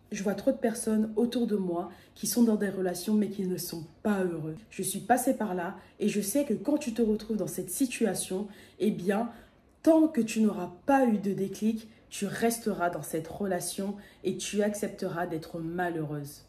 Je vois trop de personnes autour de moi qui sont dans des relations mais qui ne sont pas heureux. Je suis passée par là et je sais que quand tu te retrouves dans cette situation, eh bien, tant que tu n'auras pas eu de déclic, tu resteras dans cette relation et tu accepteras d'être malheureuse.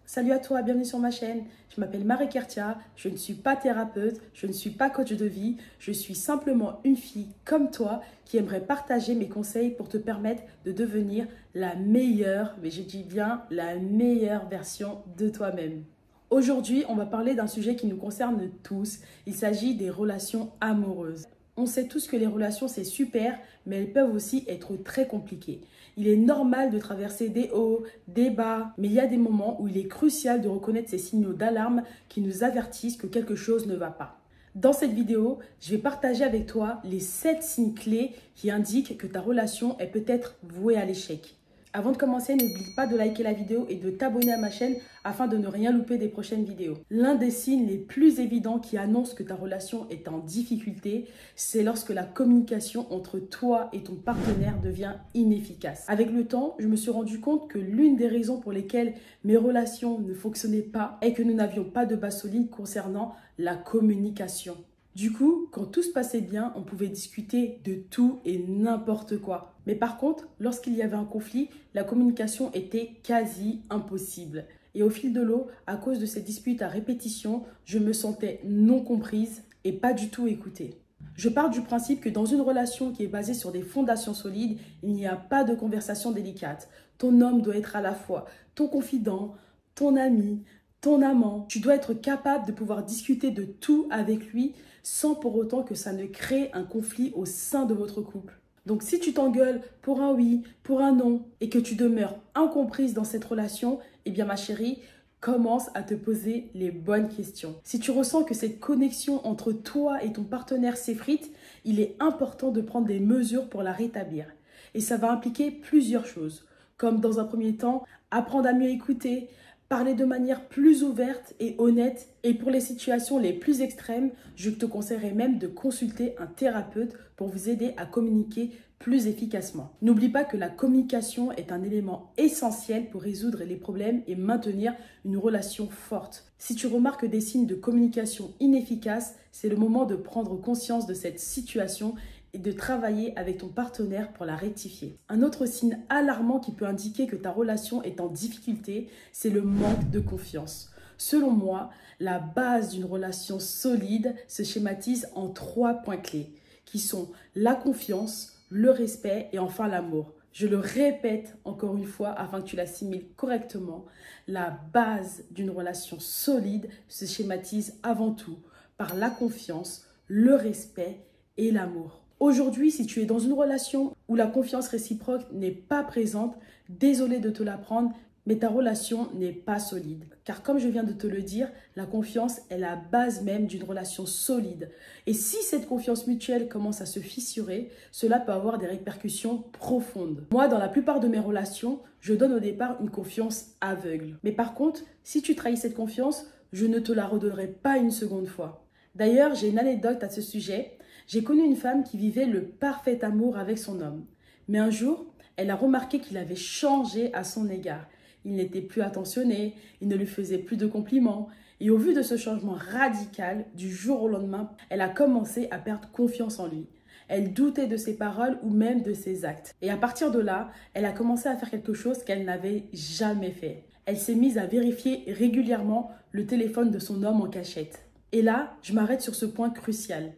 Salut à toi, bienvenue sur ma chaîne. Je m'appelle Marie Kertia, je ne suis pas thérapeute, je ne suis pas coach de vie, je suis simplement une fille comme toi qui aimerait partager mes conseils pour te permettre de devenir la meilleure, mais je dis bien la meilleure version de toi-même. Aujourd'hui, on va parler d'un sujet qui nous concerne tous, il s'agit des relations amoureuses. On sait tous que les relations, c'est super, mais elles peuvent aussi être très compliquées. Il est normal de traverser des hauts, des bas, mais il y a des moments où il est crucial de reconnaître ces signaux d'alarme qui nous avertissent que quelque chose ne va pas. Dans cette vidéo, je vais partager avec toi les 7 signes clés qui indiquent que ta relation est peut-être vouée à l'échec. Avant de commencer, n'oublie pas de liker la vidéo et de t'abonner à ma chaîne afin de ne rien louper des prochaines vidéos. L'un des signes les plus évidents qui annoncent que ta relation est en difficulté, c'est lorsque la communication entre toi et ton partenaire devient inefficace. Avec le temps, je me suis rendu compte que l'une des raisons pour lesquelles mes relations ne fonctionnaient pas est que nous n'avions pas de base solide concernant la communication. Du coup, quand tout se passait bien, on pouvait discuter de tout et n'importe quoi. Mais par contre, lorsqu'il y avait un conflit, la communication était quasi impossible. Et au fil de l'eau, à cause de ces disputes à répétition, je me sentais non comprise et pas du tout écoutée. Je pars du principe que dans une relation qui est basée sur des fondations solides, il n'y a pas de conversation délicate. Ton homme doit être à la fois ton confident, ton ami, ton amant. Tu dois être capable de pouvoir discuter de tout avec lui sans pour autant que ça ne crée un conflit au sein de votre couple. Donc si tu t'engueules pour un oui, pour un non et que tu demeures incomprise dans cette relation, eh bien ma chérie, commence à te poser les bonnes questions. Si tu ressens que cette connexion entre toi et ton partenaire s'effrite, il est important de prendre des mesures pour la rétablir. Et ça va impliquer plusieurs choses, comme dans un premier temps, apprendre à mieux écouter, parler de manière plus ouverte et honnête. Et pour les situations les plus extrêmes, je te conseillerais même de consulter un thérapeute pour vous aider à communiquer plus efficacement. N'oublie pas que la communication est un élément essentiel pour résoudre les problèmes et maintenir une relation forte. Si tu remarques des signes de communication inefficaces, c'est le moment de prendre conscience de cette situation et de travailler avec ton partenaire pour la rectifier. Un autre signe alarmant qui peut indiquer que ta relation est en difficulté, c'est le manque de confiance. Selon moi, la base d'une relation solide se schématise en 3 points clés, qui sont la confiance, le respect et enfin l'amour. Je le répète encore une fois afin que tu l'assimiles correctement. La base d'une relation solide se schématise avant tout par la confiance, le respect et l'amour. Aujourd'hui, si tu es dans une relation où la confiance réciproque n'est pas présente, désolé de te l'apprendre, mais ta relation n'est pas solide. Car comme je viens de te le dire, la confiance est la base même d'une relation solide. Et si cette confiance mutuelle commence à se fissurer, cela peut avoir des répercussions profondes. Moi, dans la plupart de mes relations, je donne au départ une confiance aveugle. Mais par contre, si tu trahis cette confiance, je ne te la redonnerai pas une seconde fois. D'ailleurs, j'ai une anecdote à ce sujet. J'ai connu une femme qui vivait le parfait amour avec son homme. Mais un jour, elle a remarqué qu'il avait changé à son égard. Il n'était plus attentionné, il ne lui faisait plus de compliments. Et au vu de ce changement radical, du jour au lendemain, elle a commencé à perdre confiance en lui. Elle doutait de ses paroles ou même de ses actes. Et à partir de là, elle a commencé à faire quelque chose qu'elle n'avait jamais fait. Elle s'est mise à vérifier régulièrement le téléphone de son homme en cachette. Et là, je m'arrête sur ce point crucial.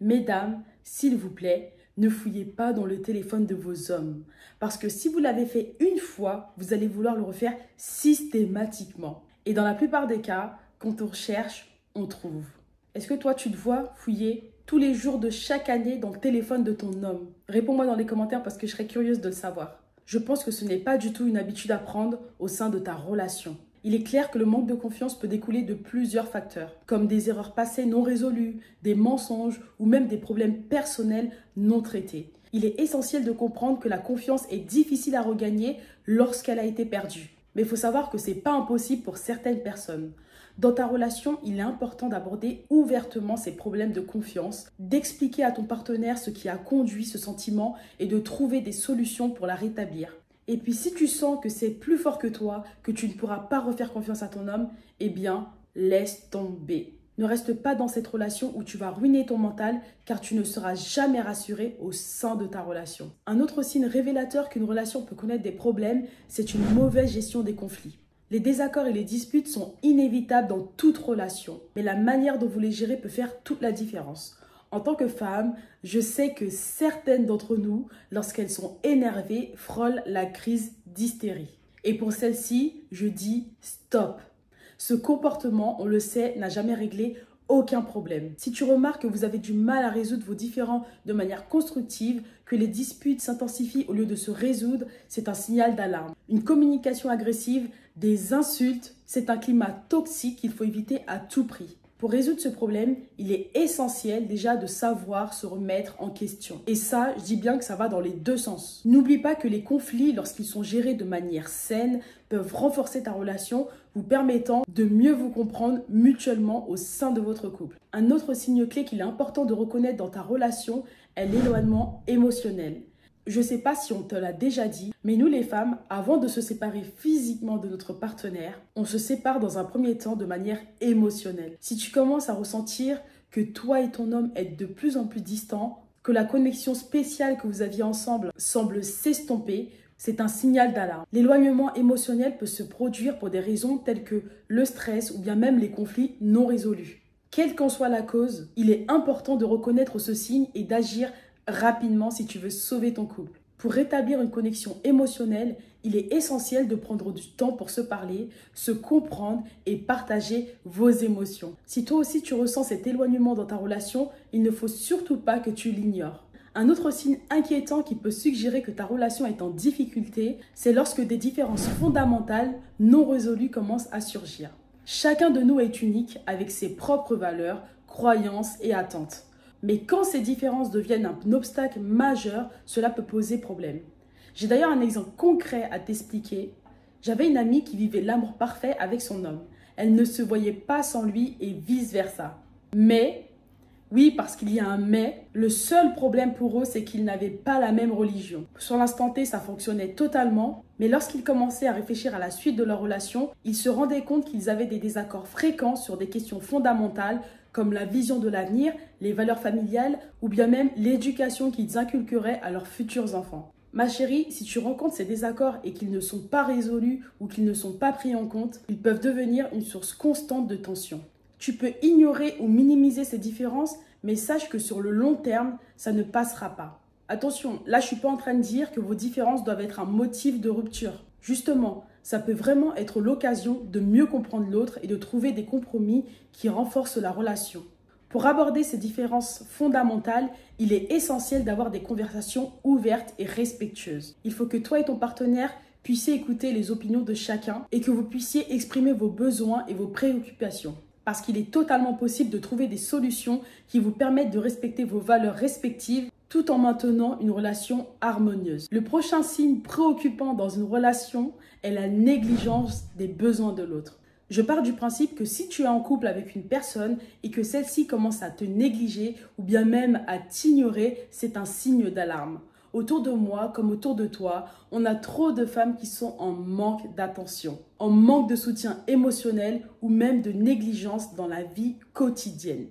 Mesdames, s'il vous plaît, ne fouillez pas dans le téléphone de vos hommes. Parce que si vous l'avez fait une fois, vous allez vouloir le refaire systématiquement. Et dans la plupart des cas, quand on recherche, on trouve. Est-ce que toi, tu te vois fouiller tous les jours de chaque année dans le téléphone de ton homme? Réponds-moi dans les commentaires parce que je serais curieuse de le savoir. Je pense que ce n'est pas du tout une habitude à prendre au sein de ta relation. Il est clair que le manque de confiance peut découler de plusieurs facteurs, comme des erreurs passées non résolues, des mensonges ou même des problèmes personnels non traités. Il est essentiel de comprendre que la confiance est difficile à regagner lorsqu'elle a été perdue. Mais il faut savoir que ce n'est pas impossible pour certaines personnes. Dans ta relation, il est important d'aborder ouvertement ces problèmes de confiance, d'expliquer à ton partenaire ce qui a conduit ce sentiment et de trouver des solutions pour la rétablir. Et puis si tu sens que c'est plus fort que toi, que tu ne pourras pas refaire confiance à ton homme, eh bien, laisse tomber. Ne reste pas dans cette relation où tu vas ruiner ton mental car tu ne seras jamais rassuré au sein de ta relation. Un autre signe révélateur qu'une relation peut connaître des problèmes, c'est une mauvaise gestion des conflits. Les désaccords et les disputes sont inévitables dans toute relation, mais la manière dont vous les gérez peut faire toute la différence. En tant que femme, je sais que certaines d'entre nous, lorsqu'elles sont énervées, frôlent la crise d'hystérie. Et pour celle-ci, je dis stop. Ce comportement, on le sait, n'a jamais réglé aucun problème. Si tu remarques que vous avez du mal à résoudre vos différends de manière constructive, que les disputes s'intensifient au lieu de se résoudre, c'est un signal d'alarme. Une communication agressive, des insultes, c'est un climat toxique qu'il faut éviter à tout prix. Pour résoudre ce problème, il est essentiel déjà de savoir se remettre en question. Et ça, je dis bien que ça va dans les deux sens. N'oublie pas que les conflits, lorsqu'ils sont gérés de manière saine, peuvent renforcer ta relation, vous permettant de mieux vous comprendre mutuellement au sein de votre couple. Un autre signe clé qu'il est important de reconnaître dans ta relation est l'éloignement émotionnel. Je ne sais pas si on te l'a déjà dit, mais nous les femmes, avant de se séparer physiquement de notre partenaire, on se sépare dans un premier temps de manière émotionnelle. Si tu commences à ressentir que toi et ton homme êtes de plus en plus distants, que la connexion spéciale que vous aviez ensemble semble s'estomper, c'est un signal d'alarme. L'éloignement émotionnel peut se produire pour des raisons telles que le stress ou bien même les conflits non résolus. Quelle qu'en soit la cause, il est important de reconnaître ce signe et d'agir rapidement si tu veux sauver ton couple. Pour rétablir une connexion émotionnelle, il est essentiel de prendre du temps pour se parler, se comprendre et partager vos émotions. Si toi aussi tu ressens cet éloignement dans ta relation, il ne faut surtout pas que tu l'ignores. Un autre signe inquiétant qui peut suggérer que ta relation est en difficulté, c'est lorsque des différences fondamentales non résolues commencent à surgir. Chacun de nous est unique avec ses propres valeurs, croyances et attentes. Mais quand ces différences deviennent un obstacle majeur, cela peut poser problème. J'ai d'ailleurs un exemple concret à t'expliquer. J'avais une amie qui vivait l'amour parfait avec son homme. Elle ne se voyait pas sans lui et vice-versa. Mais, oui, parce qu'il y a un mais, le seul problème pour eux, c'est qu'ils n'avaient pas la même religion. Sur l'instant T, ça fonctionnait totalement, mais lorsqu'ils commençaient à réfléchir à la suite de leur relation, ils se rendaient compte qu'ils avaient des désaccords fréquents sur des questions fondamentales comme la vision de l'avenir, les valeurs familiales ou bien même l'éducation qu'ils inculqueraient à leurs futurs enfants. Ma chérie, si tu rencontres ces désaccords et qu'ils ne sont pas résolus ou qu'ils ne sont pas pris en compte, ils peuvent devenir une source constante de tension. Tu peux ignorer ou minimiser ces différences, mais sache que sur le long terme, ça ne passera pas. Attention, là je ne suis pas en train de dire que vos différences doivent être un motif de rupture. Justement, ça peut vraiment être l'occasion de mieux comprendre l'autre et de trouver des compromis qui renforcent la relation. Pour aborder ces différences fondamentales, il est essentiel d'avoir des conversations ouvertes et respectueuses. Il faut que toi et ton partenaire puissiez écouter les opinions de chacun et que vous puissiez exprimer vos besoins et vos préoccupations. Parce qu'il est totalement possible de trouver des solutions qui vous permettent de respecter vos valeurs respectives tout en maintenant une relation harmonieuse. Le prochain signe préoccupant dans une relation est la négligence des besoins de l'autre. Je pars du principe que si tu es en couple avec une personne et que celle-ci commence à te négliger ou bien même à t'ignorer, c'est un signe d'alarme. Autour de moi, comme autour de toi, on a trop de femmes qui sont en manque d'attention, en manque de soutien émotionnel ou même de négligence dans la vie quotidienne.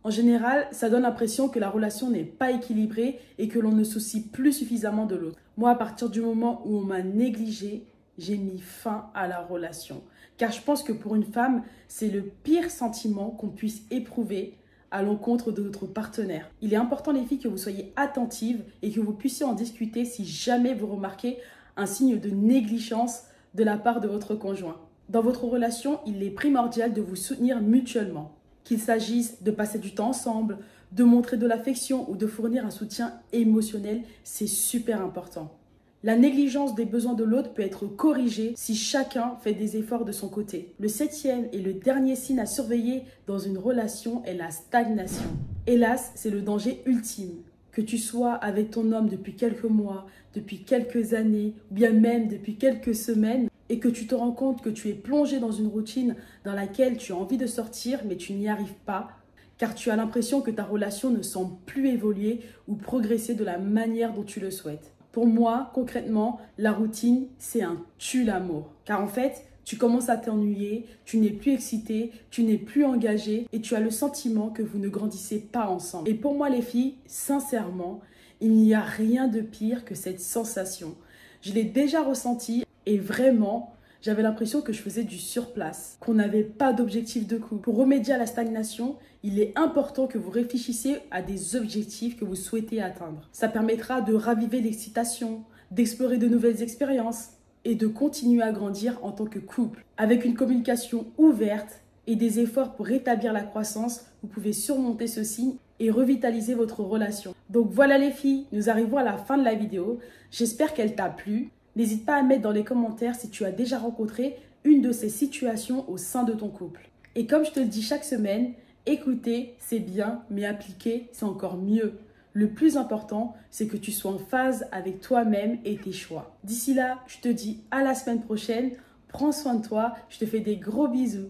En général, ça donne l'impression que la relation n'est pas équilibrée et que l'on ne soucie plus suffisamment de l'autre. Moi, à partir du moment où on m'a négligée, j'ai mis fin à la relation. Car je pense que pour une femme, c'est le pire sentiment qu'on puisse éprouver à l'encontre de notre partenaire. Il est important les filles que vous soyez attentives et que vous puissiez en discuter si jamais vous remarquez un signe de négligence de la part de votre conjoint. Dans votre relation, il est primordial de vous soutenir mutuellement. Qu'il s'agisse de passer du temps ensemble, de montrer de l'affection ou de fournir un soutien émotionnel, c'est super important. La négligence des besoins de l'autre peut être corrigée si chacun fait des efforts de son côté. Le 7e et le dernier signe à surveiller dans une relation est la stagnation. Hélas, c'est le danger ultime. Que tu sois avec ton homme depuis quelques mois, depuis quelques années, ou bien même depuis quelques semaines, et que tu te rends compte que tu es plongé dans une routine dans laquelle tu as envie de sortir mais tu n'y arrives pas, car tu as l'impression que ta relation ne semble plus évoluer ou progresser de la manière dont tu le souhaites. Pour moi, concrètement, la routine, c'est un tue-l'amour. Car en fait, tu commences à t'ennuyer, tu n'es plus excité, tu n'es plus engagé et tu as le sentiment que vous ne grandissez pas ensemble. Et pour moi, les filles, sincèrement, il n'y a rien de pire que cette sensation. Je l'ai déjà ressentie et vraiment, j'avais l'impression que je faisais du surplace, qu'on n'avait pas d'objectif de couple. Pour remédier à la stagnation, il est important que vous réfléchissiez à des objectifs que vous souhaitez atteindre. Ça permettra de raviver l'excitation, d'explorer de nouvelles expériences et de continuer à grandir en tant que couple. Avec une communication ouverte et des efforts pour rétablir la croissance, vous pouvez surmonter ce signe et revitaliser votre relation. Donc voilà les filles, nous arrivons à la fin de la vidéo. J'espère qu'elle t'a plu. N'hésite pas à mettre dans les commentaires si tu as déjà rencontré une de ces situations au sein de ton couple. Et comme je te le dis chaque semaine, écouter, c'est bien, mais appliquer, c'est encore mieux. Le plus important, c'est que tu sois en phase avec toi-même et tes choix. D'ici là, je te dis à la semaine prochaine. Prends soin de toi. Je te fais des gros bisous.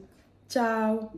Ciao!